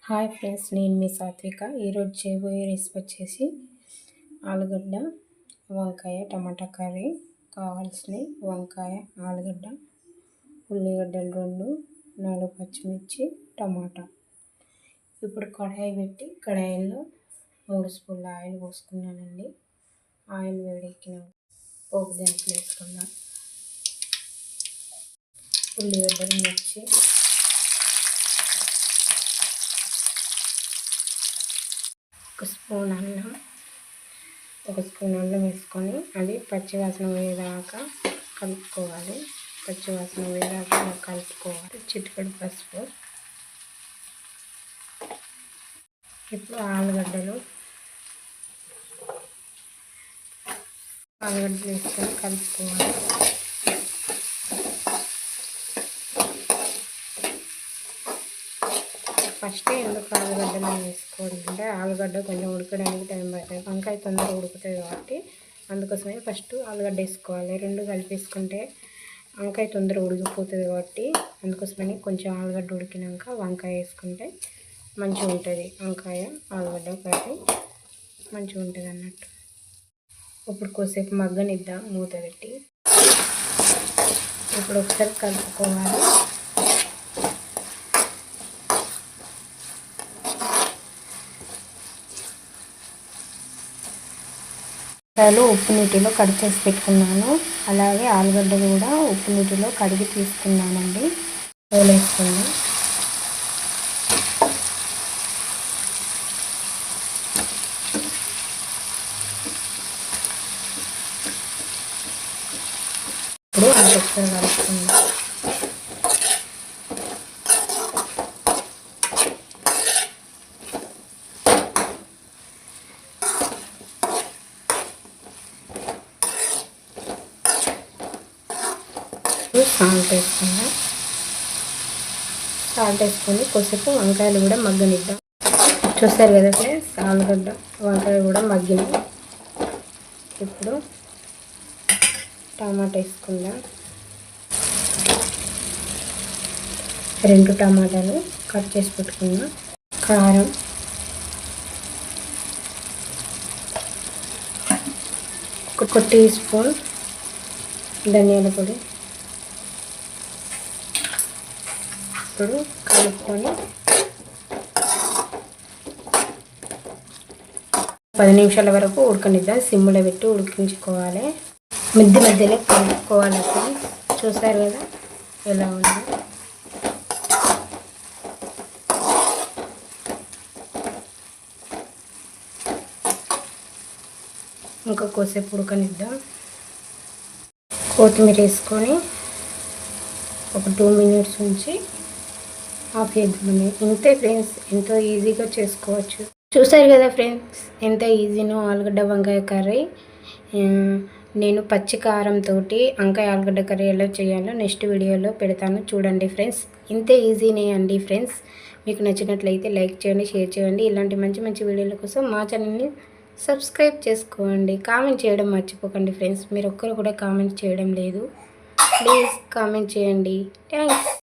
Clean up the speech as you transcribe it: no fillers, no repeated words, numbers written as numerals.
Hi friends, నేను మీ సాత్విక. ఈరోజు చేయబోయే రెసిపీ వచ్చేసి ఆలుగడ్డ వంకాయ టమాటా కర్రీ. కావాల్సినవి వంకాయ, ఆలుగడ్డ, ఉల్లిగడ్డలు 2, 4 పచ్చిమిర్చి, టమాటా. ఇప్పుడు కడాయి పెట్టి కడాయిలో 3 స్పూన్ల ఆయిల్ పోసుకున్నానండి. ఆయిల్ వేడెక్కిన పోపు దినుసులు వేసుకుందాం. ఉల్లిగడ్డలు, మిర్చి, ఒక స్పూన్ అల్లం వేసుకొని అది పచ్చివాసన పోయేదాకా కలుపుకోవాలి. చిటికెడు పసుపు. ఇప్పుడు ఆలుగడ్డలు వేసుకొని కలుపుకోవాలి. ఫస్ట్ ఎందుకు ఆలుగడ్డలు వేసుకోవాలంటే ఆలుగడ్డ కొంచెం ఉడకడానికి టైం పడుతుంది. వంకాయ తొందరగా ఉడుకుతుంది కాబట్టి అందుకోసమే ఫస్ట్ ఆలుగడ్డ వేసుకోవాలి. 2 కలిపేసుకుంటే వంకాయ తొందరగా ఉడికిపోతుంది కాబట్టి అందుకోసమని కొంచెం ఆలుగడ్డ ఉడికినాక వంకాయ వేసుకుంటే మంచిగా ఉంటుంది. వంకాయ ఆలుగడ్డ కర్రీ మంచిగా ఉంటుంది అన్నట్టు. ఇప్పుడు కొద్దిసేపు మగ్గనిద్దాం మూత పెట్టి. ఇప్పుడు ఒకసారి కలుపుకోవాలి. ఉప్పు నీటిలో కడిగి చేసి పెట్టుకున్నాను. అలాగే ఆలుగడ్డలు కూడా ఉప్పు నీటిలో కడిగి తీసుకున్నానండి. వేసుకుందాం. ఇప్పుడు ఒకసారి కలుపుకుందాం. సాల్ట్ వేసుకొని కొద్దిసేపు వంకాయలు కూడా మగ్గనిద్దాం. చూస్తారు కదా ఫ్రెండ్స్, ఆలుగడ్డ వంకాయ కూడా మగ్గింది. ఇప్పుడు టమాటా వేసుకుందాం. 2 టమాటాలు కట్ చేసి పెట్టుకుందాం. కారం, ఒక టీ స్పూన్ ధనియాల పొడి. ఇప్పుడు కలుపుకొని 10 నిమిషాల వరకు ఉడకనిద్దాం. సిమ్లో పెట్టి ఉడికించుకోవాలి. మధ్యలో కలుపుకోవాలి. చూసారు కదా ఎలా ఉంది. ఇంకా కొద్దిసేపు ఉడకనిద్దాం. కొత్తిమీర వేసుకొని ఒక 2 మినిట్స్ ఉంచి ఆఫ్ చేద్దామని. ఇంతే ఫ్రెండ్స్, ఎంతో ఈజీగా చేసుకోవచ్చు. చూసారు కదా ఫ్రెండ్స్ ఎంత ఈజీనో ఆలుగడ్డ వంకాయ కర్రీ. నేను పచ్చి కారంతో వంకాయ ఆలుగడ్డ కర్రీ ఎలా చేయాలో నెక్స్ట్ వీడియోలో పెడతాను, చూడండి ఫ్రెండ్స్. ఇంతే ఈజీనే అండి ఫ్రెండ్స్. మీకు నచ్చినట్లయితే లైక్ చేయండి, షేర్ చేయండి. ఇలాంటి మంచి మంచి వీడియోల కోసం మా ఛానల్ని సబ్స్క్రైబ్ చేసుకోండి. కామెంట్ చేయడం మర్చిపోకండి ఫ్రెండ్స్. మీరు ఒక్కరు కూడా కామెంట్ చేయడం లేదు. ప్లీజ్ కామెంట్ చేయండి. థ్యాంక్స్.